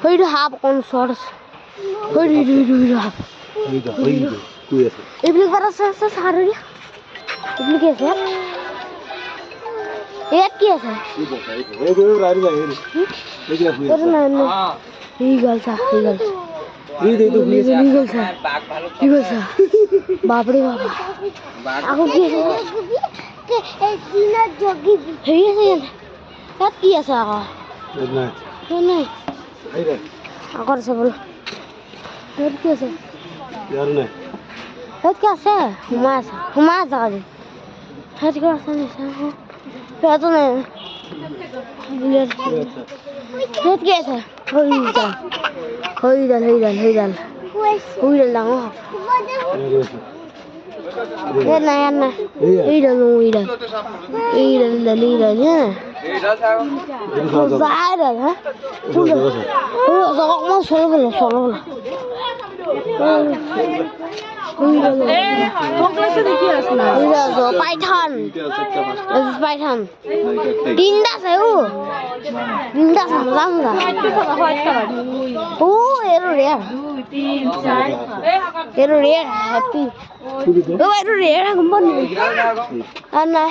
Hơi được hạp con sọt. Hơi đi hạp. Iblis bara sa sarı. Iblis kese? Et kese? Eagle sa. बाप रे बाप आगो की আছে এই দিনা জগি হেই আছে তাত কি আছে আগো নাই নাই এই রে আগর আছে বল তাত কি আছে यार নাই তাত কি আছে হুমা আছে গাড়ি তাত কি আছে না তাত নাই তাত কি আছে হই ডাল ডাঙৰ ये नया ना इधर है ज़ाहिर है ज़ाहिर मैं सोलो बोला से देखिए असला इधर जो पाइथन तीनटा से वो तीनटा समझाऊंगा ओ एरो रे हैप्पी ओ एरो रे हम बन अन्ना